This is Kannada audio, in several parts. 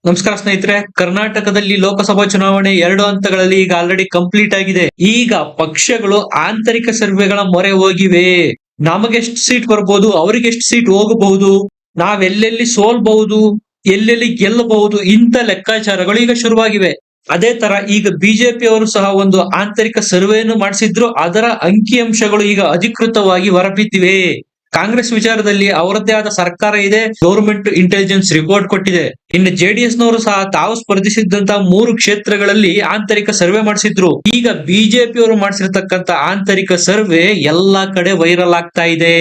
ನಮಸ್ಕಾರ ಸ್ನೇಹಿತರೆ. ಕರ್ನಾಟಕದಲ್ಲಿ ಲೋಕಸಭಾ ಚುನಾವಣೆ 2 ಹಂತಗಳಲ್ಲಿ ಈಗ ಆಲ್ರೆಡಿ ಕಂಪ್ಲೀಟ್ ಆಗಿದೆ. ಈಗ ಪಕ್ಷಗಳು ಆಂತರಿಕ ಸರ್ವೆಗಳ ಮೊರೆ ಹೋಗಿವೆ. ನಮಗೆಷ್ಟು ಸೀಟ್ ಬರ್ಬೋದು, ಅವರಿಗೆ ಎಷ್ಟು ಸೀಟ್ ಹೋಗಬಹುದು, ನಾವೆಲ್ಲೆಲ್ಲಿ ಸೋಲ್ಬಹುದು, ಎಲ್ಲೆಲ್ಲಿ ಗೆಲ್ಲಬಹುದು, ಇಂಥ ಲೆಕ್ಕಾಚಾರಗಳು ಈಗ ಶುರುವಾಗಿವೆ. ಅದೇ ತರ ಈಗ ಬಿಜೆಪಿ ಅವರು ಸಹ ಒಂದು ಆಂತರಿಕ ಸರ್ವೆಯನ್ನು ಮಾಡಿಸಿದ್ರು. ಅದರ ಅಂಕಿಅಂಶಗಳು ಈಗ ಅಧಿಕೃತವಾಗಿ ಹೊರಬಿದ್ದಿವೆ. ಕಾಂಗ್ರೆಸ್ ವಿಚಾರದಲ್ಲಿ ಅವರದ್ದೇ ಆದ ಸರ್ಕಾರ ಇದೆ, ಗವರ್ಮೆಂಟ್ ಇಂಟೆಲಿಜೆನ್ಸ್ ರಿಪೋರ್ಟ್ ಕೊಟ್ಟಿದೆ. ಇನ್ನು ಜೆಡಿಎಸ್ ನವರು ಸಹ ತಾವು ಸ್ಪರ್ಧಿಸಿದ್ದಂತ 3 ಕ್ಷೇತ್ರಗಳಲ್ಲಿ ಆಂತರಿಕ ಸರ್ವೆ ಮಾಡಿಸಿದ್ರು. ಈಗ ಬಿಜೆಪಿ ಅವರು ಮಾಡಿಸಿರ್ತಕ್ಕಂತ ಆಂತರಿಕ ಸರ್ವೆ ಎಲ್ಲಾ ಕಡೆ ವೈರಲ್ ಆಗ್ತಾ ಇದೆ.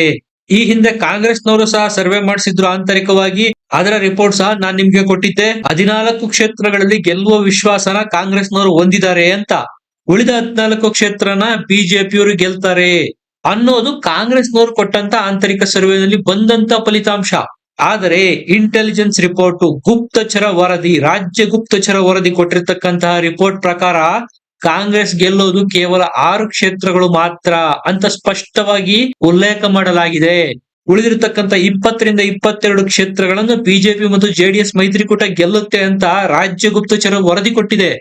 ಈ ಹಿಂದೆ ಕಾಂಗ್ರೆಸ್ನವರು ಸಹ ಸರ್ವೆ ಮಾಡಿಸಿದ್ರು ಆಂತರಿಕವಾಗಿ. ಅದರ ರಿಪೋರ್ಟ್ ಸಹ ನಾನ್ ನಿಮ್ಗೆ ಕೊಟ್ಟಿದ್ದೆ. 14 ಕ್ಷೇತ್ರಗಳಲ್ಲಿ ಗೆಲ್ಲುವ ವಿಶ್ವಾಸನ ಕಾಂಗ್ರೆಸ್ನವರು ಹೊಂದಿದ್ದಾರೆ ಅಂತ. ಉಳಿದ 14 ಕ್ಷೇತ್ರನ ಬಿಜೆಪಿಯವರು ಗೆಲ್ತಾರೆ ಅನ್ನೋದು ಕಾಂಗ್ರೆಸ್ನವರು ಕೊಟ್ಟಂತ ಆಂತರಿಕ ಸರ್ವೆನಲ್ಲಿ ಬಂದಂತ ಫಲಿತಾಂಶ. ಆದರೆ ಇಂಟೆಲಿಜೆನ್ಸ್ ರಿಪೋರ್ಟ್, ಗುಪ್ತಚರ ವರದಿ, ರಾಜ್ಯ ಗುಪ್ತಚರ ವರದಿ ಕೊಟ್ಟಿರ್ತಕ್ಕಂತಹ ರಿಪೋರ್ಟ್ ಪ್ರಕಾರ ಕಾಂಗ್ರೆಸ್ ಗೆಲ್ಲೋದು ಕೇವಲ 6 ಕ್ಷೇತ್ರಗಳು ಮಾತ್ರ ಅಂತ ಸ್ಪಷ್ಟವಾಗಿ ಉಲ್ಲೇಖ ಮಾಡಲಾಗಿದೆ. ಉಳಿದಿರತಕ್ಕಂತ 20ರಿಂದ 22 ಕ್ಷೇತ್ರಗಳನ್ನು ಬಿಜೆಪಿ ಮತ್ತು ಜೆಡಿಎಸ್ ಮೈತ್ರಿಕೂಟ ಗೆಲ್ಲುತ್ತೆ ಅಂತ ರಾಜ್ಯ ಗುಪ್ತಚರ ವರದಿ ಕೊಟ್ಟಿದೆ.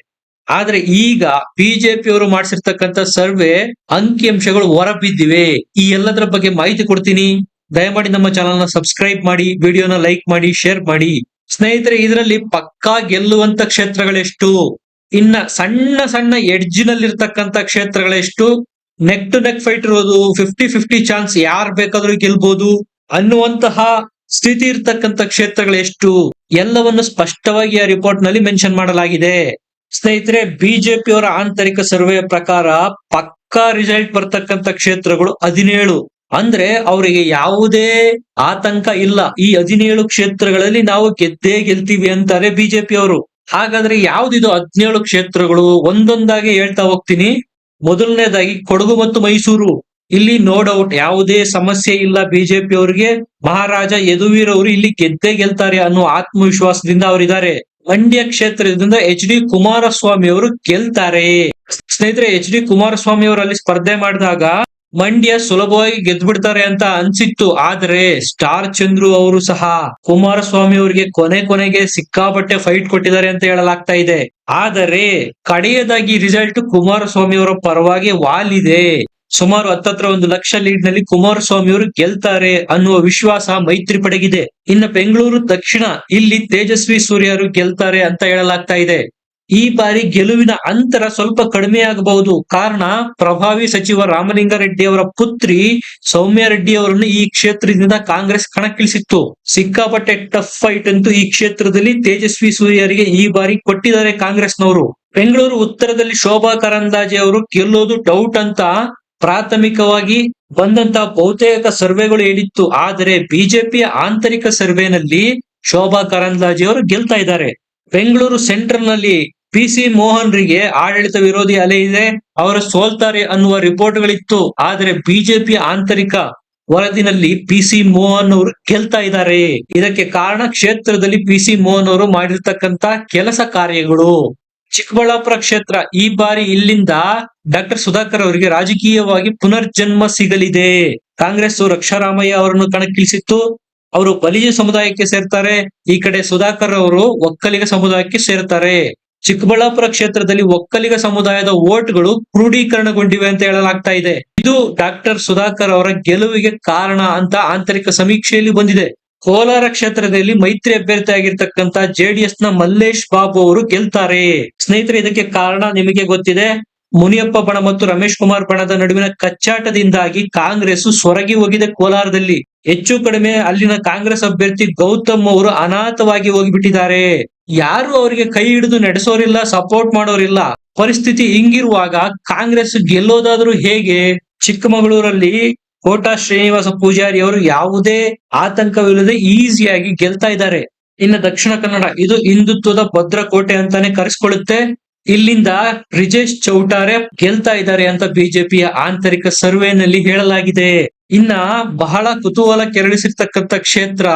ಆದ್ರೆ ಈಗ ಬಿಜೆಪಿ ಅವರು ಮಾಡಿಸಿರ್ತಕ್ಕಂತ ಸರ್ವೆ ಅಂಕಿಅಂಶಗಳು ಹೊರಬಿದ್ದಿವೆ. ಈ ಎಲ್ಲದರ ಬಗ್ಗೆ ಮಾಹಿತಿ ಕೊಡ್ತೀನಿ. ದಯಮಾಡಿ ನಮ್ಮ ಚಾನಲ್ ನ ಸಬ್ಸ್ಕ್ರೈಬ್ ಮಾಡಿ, ವಿಡಿಯೋನ ಲೈಕ್ ಮಾಡಿ, ಶೇರ್ ಮಾಡಿ. ಸ್ನೇಹಿತರೆ, ಇದರಲ್ಲಿ ಪಕ್ಕಾ ಗೆಲ್ಲುವಂತ ಕ್ಷೇತ್ರಗಳೆಷ್ಟು, ಇನ್ನ ಸಣ್ಣ ಸಣ್ಣ ಎಡ್ಜ್ ನಲ್ಲಿ ಇರ್ತಕ್ಕಂತ ಕ್ಷೇತ್ರಗಳೆಷ್ಟು, ನೆಕ್ ಟು ನೆಕ್ ಫೈಟ್ ಇರೋದು, 50-50 ಚಾನ್ಸ್ ಯಾರು ಬೇಕಾದ್ರೂ ಗೆಲ್ಬಹುದು ಅನ್ನುವಂತಹ ಸ್ಥಿತಿ ಇರ್ತಕ್ಕಂತ ಕ್ಷೇತ್ರಗಳೆಷ್ಟು ಎಲ್ಲವನ್ನು ಸ್ಪಷ್ಟವಾಗಿ ಆ ರಿಪೋರ್ಟ್ ನಲ್ಲಿ ಮೆನ್ಷನ್ ಮಾಡಲಾಗಿದೆ. ಸ್ನೇಹಿತರೆ, ಬಿಜೆಪಿ ಅವರ ಆಂತರಿಕ ಸರ್ವೆಯ ಪ್ರಕಾರ ಪಕ್ಕಾ ರಿಸಲ್ಟ್ ಬರ್ತಕ್ಕಂತ ಕ್ಷೇತ್ರಗಳು 17. ಅಂದ್ರೆ ಅವರಿಗೆ ಯಾವುದೇ ಆತಂಕ ಇಲ್ಲ. ಈ 17 ಕ್ಷೇತ್ರಗಳಲ್ಲಿ ನಾವು ಗೆದ್ದೇ ಗೆಲ್ತೀವಿ ಅಂತಾರೆ ಬಿಜೆಪಿ ಅವರು. ಹಾಗಾದ್ರೆ ಯಾವ್ದಿದು 17 ಕ್ಷೇತ್ರಗಳು? ಒಂದೊಂದಾಗಿ ಹೇಳ್ತಾ ಹೋಗ್ತೀನಿ. ಮೊದಲನೇದಾಗಿ ಕೊಡಗು ಮತ್ತು ಮೈಸೂರು. ಇಲ್ಲಿ ನೋ ಡೌಟ್ ಯಾವುದೇ ಸಮಸ್ಯೆ ಇಲ್ಲ ಬಿಜೆಪಿ ಅವರಿಗೆ. ಮಹಾರಾಜ ಯದುವೀರ್ ಅವರು ಇಲ್ಲಿ ಗೆದ್ದೇ ಗೆಲ್ತಾರೆ ಅನ್ನೋ ಆತ್ಮವಿಶ್ವಾಸದಿಂದ ಅವರಿದ್ದಾರೆ. ಮಂಡ್ಯ ಕ್ಷೇತ್ರದಿಂದ ಎಚ್.ಡಿ. ಕುಮಾರಸ್ವಾಮಿ ಅವರು ಗೆಲ್ತಾರೆ. ಸ್ನೇಹಿತರೆ, ಎಚ್.ಡಿ. ಕುಮಾರಸ್ವಾಮಿ ಅವರು ಅಲ್ಲಿ ಸ್ಪರ್ಧೆ ಮಾಡಿದಾಗ ಮಂಡ್ಯ ಸುಲಭವಾಗಿ ಗೆದ್ದು ಬಿಡ್ತಾರೆ ಅಂತ ಅನ್ಸಿತ್ತು. ಆದ್ರೆ ಸ್ಟಾರ್ ಚಂದ್ರು ಅವರು ಸಹ ಕುಮಾರಸ್ವಾಮಿ ಅವರಿಗೆ ಕೊನೆಗೆ ಸಿಕ್ಕಾಪಟ್ಟೆ ಫೈಟ್ ಕೊಟ್ಟಿದ್ದಾರೆ ಅಂತ ಹೇಳಲಾಗ್ತಾ ಇದೆ. ಆದರೆ ಕಡೆಯದಾಗಿ ರಿಸಲ್ಟ್ ಕುಮಾರಸ್ವಾಮಿ ಅವರ ಪರವಾಗಿ ವಾಲಿದೆ. ಸುಮಾರು 1 ಲಕ್ಷ ಲೀಡ್ ನಲ್ಲಿ ಕುಮಾರಸ್ವಾಮಿ ಅವರು ಗೆಲ್ತಾರೆ ಅನ್ನುವ ವಿಶ್ವಾಸ ಮೈತ್ರಿ ಪಡೆಗಿದೆ. ಇನ್ನು ಬೆಂಗಳೂರು ದಕ್ಷಿಣ, ಇಲ್ಲಿ ತೇಜಸ್ವಿ ಸೂರ್ಯ ಅವರು ಗೆಲ್ತಾರೆ ಅಂತ ಹೇಳಲಾಗ್ತಾ ಇದೆ. ಈ ಬಾರಿ ಗೆಲುವಿನ ಅಂತರ ಸ್ವಲ್ಪ ಕಡಿಮೆ ಆಗಬಹುದು. ಕಾರಣ, ಪ್ರಭಾವಿ ಸಚಿವ ರಾಮಲಿಂಗಾರೆಡ್ಡಿ ಅವರ ಪುತ್ರಿ ಸೌಮ್ಯ ರೆಡ್ಡಿ ಅವರನ್ನು ಈ ಕ್ಷೇತ್ರದಿಂದ ಕಾಂಗ್ರೆಸ್ ಕಣಕ್ಕಿಳಿಸಿತ್ತು. ಸಿಕ್ಕಾಪಟ್ಟೆ ಟಫ್ ಫೈಟ್ ಅಂತೂ ಈ ಕ್ಷೇತ್ರದಲ್ಲಿ ತೇಜಸ್ವಿ ಸೂರ್ಯರಿಗೆ ಈ ಬಾರಿ ಕೊಟ್ಟಿದ್ದಾರೆ ಕಾಂಗ್ರೆಸ್ನವರು. ಬೆಂಗಳೂರು ಉತ್ತರದಲ್ಲಿ ಶೋಭಾ ಕರಂದ್ಲಾಜೆ ಅವರು ಗೆಲ್ಲೋದು ಡೌಟ್ ಅಂತ ಪ್ರಾಥಮಿಕವಾಗಿ ಬಂದಂತಹ ಬಹುತೇಕ ಸರ್ವೆಗಳು ಹೇಳಿತ್ತು. ಆದರೆ ಬಿಜೆಪಿಯ ಆಂತರಿಕ ಸರ್ವೆನಲ್ಲಿ ಶೋಭಾ ಕರಂದ್ಲಾಜೆ ಅವರು ಗೆಲ್ತಾ ಇದ್ದಾರೆ. ಬೆಂಗಳೂರು ಸೆಂಟ್ರಲ್ ನಲ್ಲಿ ಪಿ.ಸಿ. ಮೋಹನ್ ರಿಗೆ ಆಡಳಿತ ವಿರೋಧಿ ಅಲೆ ಇದೆ, ಅವರು ಸೋಲ್ತಾರೆ ಅನ್ನುವ ರಿಪೋರ್ಟ್ಗಳಿತ್ತು. ಆದರೆ ಬಿಜೆಪಿ ಆಂತರಿಕ ವರದಿನಲ್ಲಿ ಪಿ.ಸಿ. ಮೋಹನ್ ಅವರು ಗೆಲ್ತಾ ಇದ್ದಾರೆ. ಇದಕ್ಕೆ ಕಾರಣ ಕ್ಷೇತ್ರದಲ್ಲಿ ಪಿ.ಸಿ. ಮೋಹನ್ ಅವರು ಮಾಡಿರ್ತಕ್ಕಂತ ಕೆಲಸ ಕಾರ್ಯಗಳು. ಚಿಕ್ಕಬಳ್ಳಾಪುರ ಕ್ಷೇತ್ರ, ಈ ಬಾರಿ ಇಲ್ಲಿಂದ ಡಾಕ್ಟರ್ ಸುಧಾಕರ್ ಅವರಿಗೆ ರಾಜಕೀಯವಾಗಿ ಪುನರ್ಜನ್ಮ ಸಿಗಲಿದೆ. ಕಾಂಗ್ರೆಸ್ ರಕ್ಷಾರಾಮಯ್ಯ ಅವರನ್ನು ಕಣಕ್ಕಿಳಿಸಿತ್ತು. ಅವರು ಬಲಿಜ ಸಮುದಾಯಕ್ಕೆ ಸೇರ್ತಾರೆ. ಈ ಕಡೆ ಸುಧಾಕರ್ ಅವರು ಒಕ್ಕಲಿಗ ಸಮುದಾಯಕ್ಕೆ ಸೇರ್ತಾರೆ. ಚಿಕ್ಕಬಳ್ಳಾಪುರ ಕ್ಷೇತ್ರದಲ್ಲಿ ಒಕ್ಕಲಿಗ ಸಮುದಾಯದ ವೋಟ್ಗಳು ಕ್ರೋಢೀಕರಣಗೊಂಡಿವೆ ಅಂತ ಹೇಳಲಾಗ್ತಾ ಇದೆ. ಇದು ಡಾಕ್ಟರ್ ಸುಧಾಕರ್ ಅವರ ಗೆಲುವಿಗೆ ಕಾರಣ ಅಂತ ಆಂತರಿಕ ಸಮೀಕ್ಷೆಯಲ್ಲಿ ಬಂದಿದೆ. ಕೋಲಾರ ಕ್ಷೇತ್ರದಲ್ಲಿ ಮೈತ್ರಿ ಅಭ್ಯರ್ಥಿ ಆಗಿರ್ತಕ್ಕಂತ ಜೆಡಿಎಸ್ ನ ಮಲ್ಲೇಶ್ ಬಾಬು ಅವರು ಗೆಲ್ತಾರೆ. ಸ್ನೇಹಿತರೆ, ಇದಕ್ಕೆ ಕಾರಣ ನಿಮಗೆ ಗೊತ್ತಿದೆ. ಮುನಿಯಪ್ಪ ಬಣ ಮತ್ತು ರಮೇಶ್ ಕುಮಾರ್ ಬಣದ ನಡುವಿನ ಕಚ್ಚಾಟದಿಂದಾಗಿ ಕಾಂಗ್ರೆಸ್ ಸೊರಗಿ ಹೋಗಿದೆ. ಕೋಲಾರದಲ್ಲಿ ಹೆಚ್ಚು ಕಡಿಮೆ ಅಲ್ಲಿನ ಕಾಂಗ್ರೆಸ್ ಅಭ್ಯರ್ಥಿ ಗೌತಮ್ ಅವರು ಅನಾಥವಾಗಿ ಹೋಗಿಬಿಟ್ಟಿದ್ದಾರೆ. ಯಾರು ಅವರಿಗೆ ಕೈ ಹಿಡಿದು ನಡೆಸೋರಿಲ್ಲ, ಸಪೋರ್ಟ್ ಮಾಡೋರಿಲ್ಲ. ಪರಿಸ್ಥಿತಿ ಹಿಂಗಿರುವಾಗ ಕಾಂಗ್ರೆಸ್ ಗೆಲ್ಲೋದಾದ್ರೂ ಹೇಗೆ? ಚಿಕ್ಕಮಗಳೂರಲ್ಲಿ ಕೋಟಾ ಶ್ರೀನಿವಾಸ ಪೂಜಾರಿ ಅವರು ಯಾವುದೇ ಆತಂಕವಿಲ್ಲದೆ ಈಸಿಯಾಗಿ ಗೆಲ್ತಾ ಇದ್ದಾರೆ. ಇನ್ನು ದಕ್ಷಿಣ ಕನ್ನಡ, ಇದು ಹಿಂದುತ್ವದ ಭದ್ರಕೋಟೆ ಅಂತಾನೆ ಕರೆಸ್ಕೊಳ್ಳುತ್ತೆ. ಇಲ್ಲಿಂದ ಬ್ರಿಜೇಶ್ ಚೌಟಾರೆ ಗೆಲ್ತಾ ಇದ್ದಾರೆ ಅಂತ ಬಿಜೆಪಿಯ ಆಂತರಿಕ ಸರ್ವೆನಲ್ಲಿ ಹೇಳಲಾಗಿದೆ. ಇನ್ನ ಬಹಳ ಕುತೂಹಲ ಕೆರಳಿಸಿರ್ತಕ್ಕಂಥ ಕ್ಷೇತ್ರ,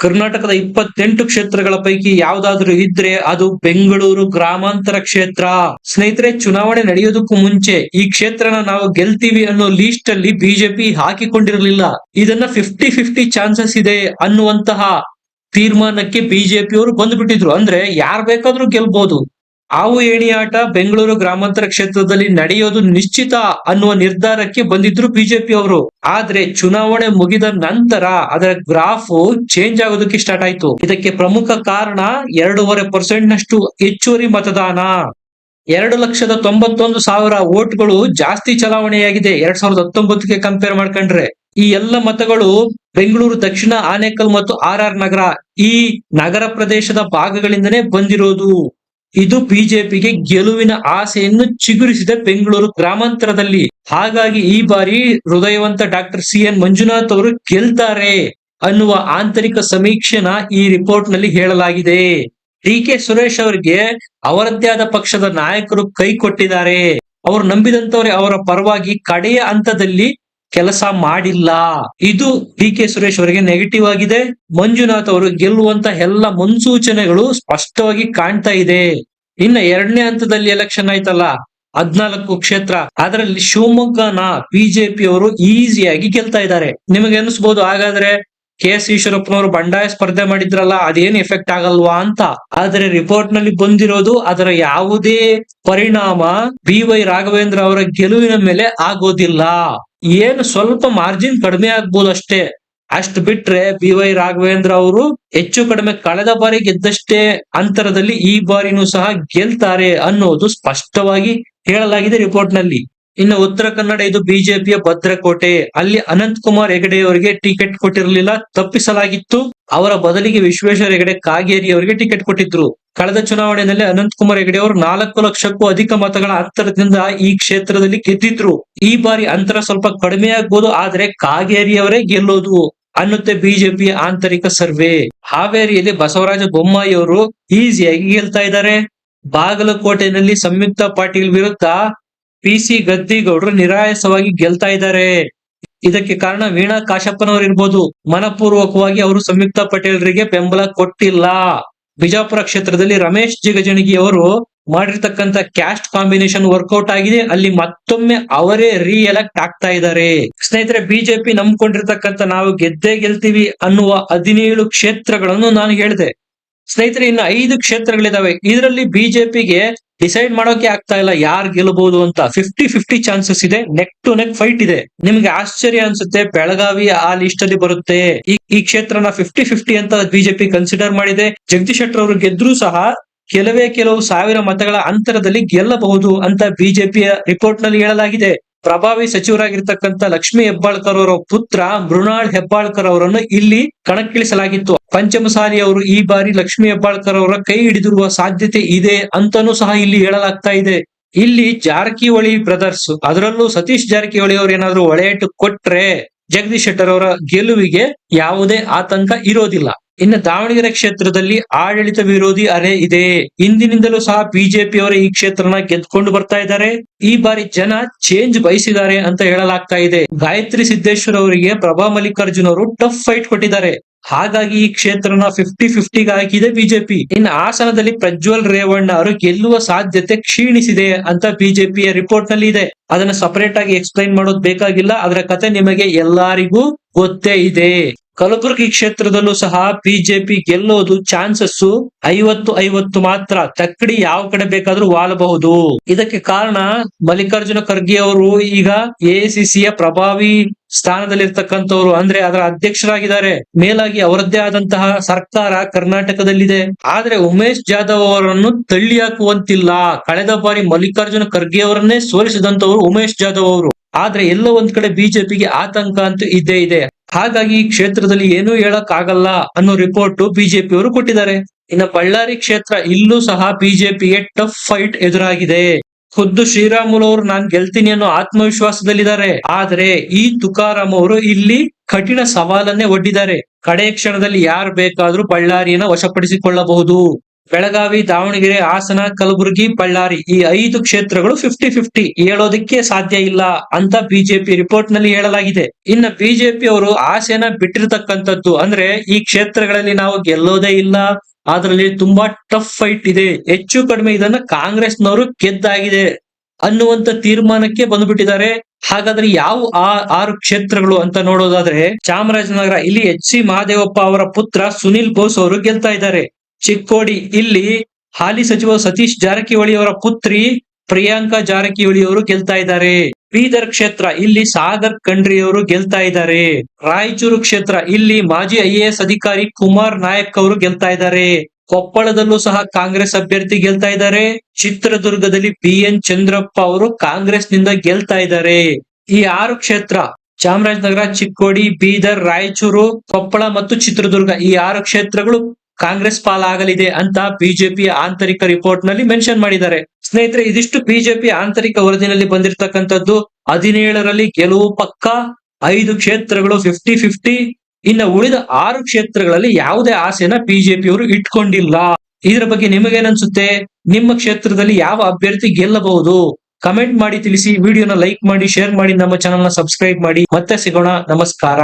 ಕರ್ನಾಟಕದ 28 ಕ್ಷೇತ್ರಗಳ ಪೈಕಿ ಯಾವ್ದಾದ್ರು ಇದ್ರೆ ಅದು ಬೆಂಗಳೂರು ಗ್ರಾಮಾಂತರ ಕ್ಷೇತ್ರ. ಸ್ನೇಹಿತರೆ, ಚುನಾವಣೆ ನಡೆಯೋದಕ್ಕೂ ಮುಂಚೆ ಈ ಕ್ಷೇತ್ರನ ನಾವು ಗೆಲ್ತೀವಿ ಅನ್ನೋ ಲೀಸ್ಟ್ ಅಲ್ಲಿ ಬಿಜೆಪಿ ಹಾಕಿಕೊಂಡಿರಲಿಲ್ಲ. ಇದನ್ನ 50-50 ಚಾನ್ಸಸ್ ಇದೆ ಅನ್ನುವಂತಹ ತೀರ್ಮಾನಕ್ಕೆ ಬಿಜೆಪಿಯವರು ಬಂದ್ಬಿಟ್ಟಿದ್ರು. ಅಂದ್ರೆ ಯಾರ್ ಬೇಕಾದ್ರೂ ಗೆಲ್ಬಹುದು. ಹಾವು ಏಣಿ ಆಟ ಬೆಂಗಳೂರು ಗ್ರಾಮಾಂತರ ಕ್ಷೇತ್ರದಲ್ಲಿ ನಡೆಯೋದು ನಿಶ್ಚಿತ ಅನ್ನುವ ನಿರ್ಧಾರಕ್ಕೆ ಬಂದಿದ್ರು ಬಿಜೆಪಿ ಅವರು. ಆದ್ರೆ ಚುನಾವಣೆ ಮುಗಿದ ನಂತರ ಅದರ ಗ್ರಾಫ್ ಚೇಂಜ್ ಆಗೋದಕ್ಕೆ ಸ್ಟಾರ್ಟ್ ಆಯ್ತು. ಇದಕ್ಕೆ ಪ್ರಮುಖ ಕಾರಣ 2.5% ನಷ್ಟು ಹೆಚ್ಚುವರಿ ಮತದಾನ. 2,91,000 ವೋಟ್ಗಳು ಜಾಸ್ತಿ ಚಲಾವಣೆಯಾಗಿದೆ 2019ಗೆ ಕಂಪೇರ್ ಮಾಡ್ಕೊಂಡ್ರೆ. ಈ ಎಲ್ಲ ಮತಗಳು ಬೆಂಗಳೂರು ದಕ್ಷಿಣ, ಆನೇಕಲ್ ಮತ್ತು ಆರ್ ನಗರ, ಈ ನಗರ ಪ್ರದೇಶದ ಭಾಗಗಳಿಂದನೇ ಬಂದಿರೋದು. ಇದು ಬಿಜೆಪಿಗೆ ಗೆಲುವಿನ ಆಸೆಯನ್ನು ಚಿಗುರಿಸಿದೆ ಬೆಂಗಳೂರು ಗ್ರಾಮಾಂತರದಲ್ಲಿ. ಹಾಗಾಗಿ ಈ ಬಾರಿ ಹೃದಯವಂತ ಡಾಕ್ಟರ್ CN ಮಂಜುನಾಥ್ ಅವರು ಗೆಲ್ತಾರೆ ಅನ್ನುವ ಆಂತರಿಕ ಸಮೀಕ್ಷೆನ ಈ ರಿಪೋರ್ಟ್ ನಲ್ಲಿ ಹೇಳಲಾಗಿದೆ. DK ಸುರೇಶ್ ಅವರಿಗೆ ಅವರದ್ದೇ ಆದ ಪಕ್ಷದ ನಾಯಕರು ಕೈ ಕೊಟ್ಟಿದ್ದಾರೆ. ಅವರು ನಂಬಿದಂತವರೇ ಅವರ ಪರವಾಗಿ ಕಡೆಯ ಹಂತದಲ್ಲಿ ಕೆಲಸ ಮಾಡಿಲ್ಲ. ಇದು DK ಸುರೇಶ್ ಅವರಿಗೆ ನೆಗೆಟಿವ್ ಆಗಿದೆ. ಮಂಜುನಾಥ್ ಅವರು ಗೆಲ್ಲುವಂತ ಎಲ್ಲ ಮುನ್ಸೂಚನೆಗಳು ಸ್ಪಷ್ಟವಾಗಿ ಕಾಣ್ತಾ ಇದೆ. ಇನ್ನ 2ನೇ ಹಂತದಲ್ಲಿ ಎಲೆಕ್ಷನ್ ಆಯ್ತಲ್ಲ, 14 ಕ್ಷೇತ್ರ, ಅದರಲ್ಲಿ ಶಿವಮೊಗ್ಗನ ಬಿಜೆಪಿ ಅವರು ಈಸಿಯಾಗಿ ಗೆಲ್ತಾ ಇದ್ದಾರೆ. ನಿಮಗೆ ಅನಿಸ್ಬೋದು ಹಾಗಾದ್ರೆ KS ಈಶ್ವರಪ್ಪನವರು ಬಂಡಾಯ ಸ್ಪರ್ಧೆ ಮಾಡಿದ್ರಲ್ಲ, ಅದೇನು ಎಫೆಕ್ಟ್ ಆಗಲ್ವಾ ಅಂತ. ಆದ್ರೆ ರಿಪೋರ್ಟ್ ನಲ್ಲಿ ಬಂದಿರೋದು ಅದರ ಯಾವುದೇ ಪರಿಣಾಮ BY ರಾಘವೇಂದ್ರ ಅವರ ಗೆಲುವಿನ ಮೇಲೆ ಆಗೋದಿಲ್ಲ. ಏನು ಸ್ವಲ್ಪ ಮಾರ್ಜಿನ್ ಕಡಿಮೆ ಆಗ್ಬೋದು ಅಷ್ಟೇ. ಅಷ್ಟು ಬಿಟ್ರೆ BY ರಾಘವೇಂದ್ರ ಅವರು ಹೆಚ್ಚು ಕಡಿಮೆ ಕಳೆದ ಬಾರಿ ಗೆದ್ದಷ್ಟೇ ಅಂತರದಲ್ಲಿ ಈ ಬಾರಿನೂ ಸಹ ಗೆಲ್ತಾರೆ ಅನ್ನೋದು ಸ್ಪಷ್ಟವಾಗಿ ಹೇಳಲಾಗಿದೆ ರಿಪೋರ್ಟ್ ನಲ್ಲಿ. ಇನ್ನು ಉತ್ತರ ಕನ್ನಡ, ಇದು ಬಿಜೆಪಿಯ ಭದ್ರಕೋಟೆ. ಅಲ್ಲಿ ಅನಂತ್ ಕುಮಾರ್ ಹೆಗಡೆ ಅವರಿಗೆ ಟಿಕೆಟ್ ಕೊಟ್ಟಿರಲಿಲ್ಲ, ತಪ್ಪಿಸಲಾಗಿತ್ತು. ಅವರ ಬದಲಿಗೆ ವಿಶ್ವೇಶ್ವರ ಹೆಗಡೆ ಕಾಗೇರಿ ಅವರಿಗೆ ಟಿಕೆಟ್ ಕೊಟ್ಟಿದ್ರು. ಕಳೆದ ಚುನಾವಣೆಯಲ್ಲಿ ಅನಂತ್ ಕುಮಾರ್ ಹೆಗಡೆ ಅವರು 4 ಲಕ್ಷಕ್ಕೂ ಅಧಿಕ ಮತಗಳ ಅಂತರದಿಂದ ಈ ಕ್ಷೇತ್ರದಲ್ಲಿ ಗೆದ್ದಿದ್ರು. ಈ ಬಾರಿ ಅಂತರ ಸ್ವಲ್ಪ ಕಡಿಮೆ ಆಗ್ಬೋದು, ಆದ್ರೆ ಕಾಗೇರಿ ಅವರೇ ಗೆಲ್ಲೋದು ಅನ್ನುತ್ತೆ ಬಿಜೆಪಿಯ ಆಂತರಿಕ ಸರ್ವೆ. ಹಾವೇರಿಯಲ್ಲಿ ಬಸವರಾಜ ಬೊಮ್ಮಾಯಿ ಅವರು ಈಸಿಯಾಗಿ ಗೆಲ್ತಾ ಇದ್ದಾರೆ. ಬಾಗಲಕೋಟೆಯಲ್ಲಿ ಸಂಯುಕ್ತ ಪಾಟೀಲ್ ವಿರುದ್ಧ PC ಗದ್ದಿಗೌಡರು ನಿರಾಯಾಸವಾಗಿ ಗೆಲ್ತಾ ಇದ್ದಾರೆ. ಇದಕ್ಕೆ ಕಾರಣ ವೀಣಾ ಕಾಶಪ್ಪನವರು ಇರ್ಬೋದು. ಮನಪೂರ್ವಕವಾಗಿ ಅವರು ಸಂಯುಕ್ತ ಪಟೇಲ್ರಿಗೆ ಬೆಂಬಲ ಕೊಟ್ಟಿಲ್ಲ. ಬಿಜಾಪುರ ಕ್ಷೇತ್ರದಲ್ಲಿ ರಮೇಶ್ ಜಿಗಜಿಣಗಿ ಅವರು ಮಾಡಿರ್ತಕ್ಕಂತ ಕ್ಯಾಸ್ಟ್ ಕಾಂಬಿನೇಷನ್ ವರ್ಕೌಟ್ ಆಗಿದೆ. ಅಲ್ಲಿ ಮತ್ತೊಮ್ಮೆ ಅವರೇ ರೀಎಲೆಕ್ಟ್ ಆಗ್ತಾ ಇದ್ದಾರೆ. ಸ್ನೇಹಿತರೆ, ಬಿಜೆಪಿ ನಂಬ್ಕೊಂಡಿರ್ತಕ್ಕಂತ ನಾವು ಗೆದ್ದೇ ಗೆಲ್ತೀವಿ ಅನ್ನುವ 17 ಕ್ಷೇತ್ರಗಳನ್ನು ನಾನು ಹೇಳಿದೆ. ಸ್ನೇಹಿತರೆ, ಇನ್ನು 5 ಕ್ಷೇತ್ರಗಳಿದಾವೆ. ಇದರಲ್ಲಿ ಬಿಜೆಪಿಗೆ ಡಿಸೈಡ್ ಮಾಡೋಕೆ ಆಗ್ತಾ ಇಲ್ಲ ಯಾರು ಗೆಲ್ಲಬಹುದು ಅಂತ. 50-50 ಚಾನ್ಸಸ್ ಇದೆ. ನೆಕ್ ಟು ನೆಕ್ ಫೈಟ್ ಇದೆ. ನಿಮ್ಗೆ ಆಶ್ಚರ್ಯ ಅನ್ಸುತ್ತೆ, ಬೆಳಗಾವಿ ಆ ಲಿಸ್ಟ್ ಅಲ್ಲಿ ಬರುತ್ತೆ. ಈ ಕ್ಷೇತ್ರನ 50-50 ಅಂತ ಬಿಜೆಪಿ ಕನ್ಸಿಡರ್ ಮಾಡಿದೆ. ಜಗದೀಶ್ ಶೆಟ್ಟರ್ ಅವರು ಗೆದ್ರೂ ಸಹ ಕೆಲವು ಸಾವಿರ ಮತಗಳ ಅಂತರದಲ್ಲಿ ಗೆಲ್ಲಬಹುದು ಅಂತ ಬಿಜೆಪಿಯ ರಿಪೋರ್ಟ್ ನಲ್ಲಿ ಹೇಳಲಾಗಿದೆ. ಪ್ರಭಾವಿ ಸಚಿವರಾಗಿರ್ತಕ್ಕಂಥ ಲಕ್ಷ್ಮೀ ಹೆಬ್ಬಾಳ್ಕರ್ ಅವರ ಪುತ್ರ ಮೃಣಾಲ್ ಹೆಬ್ಬಾಳ್ಕರ್ ಅವರನ್ನು ಇಲ್ಲಿ ಕಣಕ್ಕಿಳಿಸಲಾಗಿತ್ತು. ಪಂಚಮಸಾಲಿ ಅವರು ಈ ಬಾರಿ ಲಕ್ಷ್ಮೀ ಹೆಬ್ಬಾಳ್ಕರ್ ಅವರ ಕೈ ಹಿಡಿದಿರುವ ಸಾಧ್ಯತೆ ಇದೆ ಅಂತಾನೂ ಸಹ ಇಲ್ಲಿ ಹೇಳಲಾಗ್ತಾ ಇದೆ. ಇಲ್ಲಿ ಜಾರಕಿಹೊಳಿ ಬ್ರದರ್ಸ್, ಅದರಲ್ಲೂ ಸತೀಶ್ ಜಾರಕಿಹೊಳಿ ಅವರು ಏನಾದ್ರು ಒಳೆಯಟ್ಟು ಕೊಟ್ರೆ ಜಗದೀಶ್ ಶೆಟ್ಟರ್ ಅವರ ಗೆಲುವಿಗೆ ಯಾವುದೇ ಆತಂಕ ಇರೋದಿಲ್ಲ. ಇನ್ನು ದಾವಣಗೆರೆ ಕ್ಷೇತ್ರದಲ್ಲಿ ಆಡಳಿತ ವಿರೋಧಿ ಅಲೆ ಇದೆ. ಇಂದಿನಿಂದಲೂ ಸಹ ಬಿಜೆಪಿ ಅವರ ಈ ಕ್ಷೇತ್ರನ ಗೆದ್ಕೊಂಡು ಬರ್ತಾ ಇದ್ದಾರೆ. ಈ ಬಾರಿ ಜನ ಚೇಂಜ್ ಬಯಸಿದ್ದಾರೆ ಅಂತ ಹೇಳಲಾಗ್ತಾ ಇದೆ. ಗಾಯತ್ರಿ ಸಿದ್ದೇಶ್ವರ್ ಅವರಿಗೆ ಪ್ರಭಾ ಮಲ್ಲಿಕಾರ್ಜುನ್ ಅವರು ಟಫ್ ಫೈಟ್ ಕೊಟ್ಟಿದ್ದಾರೆ. ಹಾಗಾಗಿ ಈ ಕ್ಷೇತ್ರನ 50-50 ಹಾಕಿದೆ ಬಿಜೆಪಿ. ಇನ್ನು ಹಾಸನದಲ್ಲಿ ಪ್ರಜ್ವಲ್ ರೇವಣ್ಣ ಅವರು ಗೆಲ್ಲುವ ಸಾಧ್ಯತೆ ಕ್ಷೀಣಿಸಿದೆ ಅಂತ ಬಿಜೆಪಿಯ ರಿಪೋರ್ಟ್ ನಲ್ಲಿ ಇದೆ. ಅದನ್ನ ಸಪರೇಟ್ ಆಗಿ ಎಕ್ಸ್ಪ್ಲೈನ್ ಮಾಡೋದು ಬೇಕಾಗಿಲ್ಲ, ಅದರ ಕತೆ ನಿಮಗೆ ಎಲ್ಲರಿಗೂ ಗೊತ್ತೇ ಇದೆ. ಕಲಬುರಗಿ ಕ್ಷೇತ್ರದಲ್ಲೂ ಸಹ ಬಿಜೆಪಿ ಗೆಲ್ಲೋದು ಚಾನ್ಸಸ್ 50-50 ಮಾತ್ರ. ತಕ್ಕಡಿ ಯಾವ ಕಡೆ ಬೇಕಾದ್ರೂ ವಾಲಬಹುದು. ಇದಕ್ಕೆ ಕಾರಣ ಮಲ್ಲಿಕಾರ್ಜುನ ಖರ್ಗೆ ಅವರು ಈಗ ಎಐಸಿಸಿಯ ಪ್ರಭಾವಿ ಸ್ಥಾನದಲ್ಲಿರ್ತಕ್ಕಂಥವ್ರು, ಅಂದ್ರೆ ಅದರ ಅಧ್ಯಕ್ಷರಾಗಿದ್ದಾರೆ. ಮೇಲಾಗಿ ಅವರದ್ದೇ ಆದಂತಹ ಸರ್ಕಾರ ಕರ್ನಾಟಕದಲ್ಲಿದೆ. ಆದ್ರೆ ಉಮೇಶ್ ಜಾಧವ್ ಅವರನ್ನು ತಳ್ಳಿ ಹಾಕುವಂತಿಲ್ಲ. ಕಳೆದ ಬಾರಿ ಮಲ್ಲಿಕಾರ್ಜುನ ಖರ್ಗೆ ಅವರನ್ನೇ ಸೋಲಿಸಿದಂತವರು ಉಮೇಶ್ ಜಾಧವ್ ಅವರು. ಆದ್ರೆ ಎಲ್ಲೋ ಒಂದ್ ಕಡೆ ಬಿಜೆಪಿಗೆ ಆತಂಕ ಅಂತೂ ಇದ್ದೇ ಇದೆ. ಹಾಗಾಗಿ ಈ ಕ್ಷೇತ್ರದಲ್ಲಿ ಏನೂ ಹೇಳಕ್ ಆಗಲ್ಲ ಅನ್ನೋ ರಿಪೋರ್ಟ್ ಬಿಜೆಪಿ ಅವರು ಕೊಟ್ಟಿದ್ದಾರೆ. ಇನ್ನು ಬಳ್ಳಾರಿ ಕ್ಷೇತ್ರ, ಇಲ್ಲೂ ಸಹ ಬಿಜೆಪಿಗೆ ಟಫ್ ಫೈಟ್ ಎದುರಾಗಿದೆ. ಖುದ್ದು ಶ್ರೀರಾಮುಲು ಅವರು ನಾನ್ ಗೆಲ್ತೀನಿ ಅನ್ನೋ ಆತ್ಮವಿಶ್ವಾಸದಲ್ಲಿದ್ದಾರೆ. ಆದ್ರೆ ಈ ತುಕಾರಾಮ್ ಅವರು ಇಲ್ಲಿ ಕಠಿಣ ಸವಾಲನ್ನೇ ಒಡ್ಡಿದ್ದಾರೆ. ಕಡೆ ಕ್ಷಣದಲ್ಲಿ ಯಾರು ಬೇಕಾದ್ರೂ ಬಳ್ಳಾರಿಯನ್ನ ವಶಪಡಿಸಿಕೊಳ್ಳಬಹುದು. ಬೆಳಗಾವಿ, ದಾವಣಗೆರೆ, ಹಾಸನ, ಕಲಬುರಗಿ, ಬಳ್ಳಾರಿ, ಈ 5 ಕ್ಷೇತ್ರಗಳು 50-50 ಹೇಳೋದಕ್ಕೆ ಸಾಧ್ಯ ಇಲ್ಲ ಅಂತ ಬಿಜೆಪಿ ರಿಪೋರ್ಟ್ ನಲ್ಲಿ ಹೇಳಲಾಗಿದೆ. ಇನ್ನು ಬಿಜೆಪಿ ಅವರು ಆಸೆನ ಬಿಟ್ಟಿರ್ತಕ್ಕಂಥದ್ದು ಅಂದ್ರೆ ಈ ಕ್ಷೇತ್ರಗಳಲ್ಲಿ ನಾವು ಗೆಲ್ಲೋದೇ ಇಲ್ಲ, ಅದರಲ್ಲಿ ತುಂಬಾ ಟಫ್ ಫೈಟ್ ಇದೆ, ಹೆಚ್ಚು ಕಡಿಮೆ ಇದನ್ನ ಕಾಂಗ್ರೆಸ್ನವರು ಗೆದ್ದಾಗಿದೆ ಅನ್ನುವಂತ ತೀರ್ಮಾನಕ್ಕೆ ಬಂದ್ಬಿಟ್ಟಿದ್ದಾರೆ. ಹಾಗಾದ್ರೆ ಯಾವ ಆರು ಕ್ಷೇತ್ರಗಳು ಅಂತ ನೋಡೋದಾದ್ರೆ, ಚಾಮರಾಜನಗರ ಇಲ್ಲಿ ಎಚ್.ಸಿ. ಮಹದೇವಪ್ಪ ಅವರ ಪುತ್ರ ಸುನಿಲ್ ಬೋಸ್ ಅವರು ಗೆಲ್ತಾ ಇದ್ದಾರೆ. ಚಿಕ್ಕೋಡಿ ಇಲ್ಲಿ ಹಾಲಿ ಸಚಿವ ಸತೀಶ್ ಜಾರಕಿಹೊಳಿ ಅವರ ಪುತ್ರಿ ಪ್ರಿಯಾಂಕಾ ಜಾರಕಿಹೊಳಿ ಅವರು ಗೆಲ್ತಾ ಇದ್ದಾರೆ. ಬೀದರ್ ಕ್ಷೇತ್ರ ಇಲ್ಲಿ ಸಾಗರ್ ಖಂಡ್ರಿ ಅವರು ಗೆಲ್ತಾ ಇದ್ದಾರೆ. ರಾಯಚೂರು ಕ್ಷೇತ್ರ ಇಲ್ಲಿ ಮಾಜಿ IAS ಅಧಿಕಾರಿ ಕುಮಾರ್ ನಾಯಕ್ ಅವರು ಗೆಲ್ತಾ ಇದ್ದಾರೆ. ಕೊಪ್ಪಳದಲ್ಲೂ ಸಹ ಕಾಂಗ್ರೆಸ್ ಅಭ್ಯರ್ಥಿ ಗೆಲ್ತಾ ಇದ್ದಾರೆ. ಚಿತ್ರದುರ್ಗದಲ್ಲಿ BN ಚಂದ್ರಪ್ಪ ಅವರು ಕಾಂಗ್ರೆಸ್ ನಿಂದ ಗೆಲ್ತಾ ಇದ್ದಾರೆ. ಈ 6 ಕ್ಷೇತ್ರ ಚಾಮರಾಜನಗರ, ಚಿಕ್ಕೋಡಿ, ಬೀದರ್, ರಾಯಚೂರು, ಕೊಪ್ಪಳ ಮತ್ತು ಚಿತ್ರದುರ್ಗ ಈ 6 ಕ್ಷೇತ್ರಗಳು ಕಾಂಗ್ರೆಸ್ ಪಾಲಾಗಲಿದೆ ಅಂತ ಬಿಜೆಪಿ ಆಂತರಿಕ ರಿಪೋರ್ಟ್ ನಲ್ಲಿ ಮೆನ್ಷನ್ ಮಾಡಿದ್ದಾರೆ. ಸ್ನೇಹಿತರೆ, ಇದಿಷ್ಟು ಬಿಜೆಪಿ ಆಂತರಿಕ ವರದಿನಲ್ಲಿ ಬಂದಿರತಕ್ಕಂಥದ್ದು. 17ರಲ್ಲಿ ಗೆಲುವು ಪಕ್ಕ, 5 ಕ್ಷೇತ್ರಗಳು 50-50. ಇನ್ನು ಉಳಿದ 6 ಕ್ಷೇತ್ರಗಳಲ್ಲಿ ಯಾವುದೇ ಆಸೆನ ಬಿಜೆಪಿಯವರು ಇಟ್ಕೊಂಡಿಲ್ಲ. ಇದರ ಬಗ್ಗೆ ನಿಮಗೇನನ್ಸುತ್ತೆ? ನಿಮ್ಮ ಕ್ಷೇತ್ರದಲ್ಲಿ ಯಾವ ಅಭ್ಯರ್ಥಿ ಗೆಲ್ಲಬಹುದು? ಕಮೆಂಟ್ ಮಾಡಿ ತಿಳಿಸಿ. ವಿಡಿಯೋನ ಲೈಕ್ ಮಾಡಿ, ಶೇರ್ ಮಾಡಿ, ನಮ್ಮ ಚಾನೆಲ್ ನ ಸಬ್ಸ್ಕ್ರೈಬ್ ಮಾಡಿ. ಮತ್ತೆ ಸಿಗೋಣ. ನಮಸ್ಕಾರ.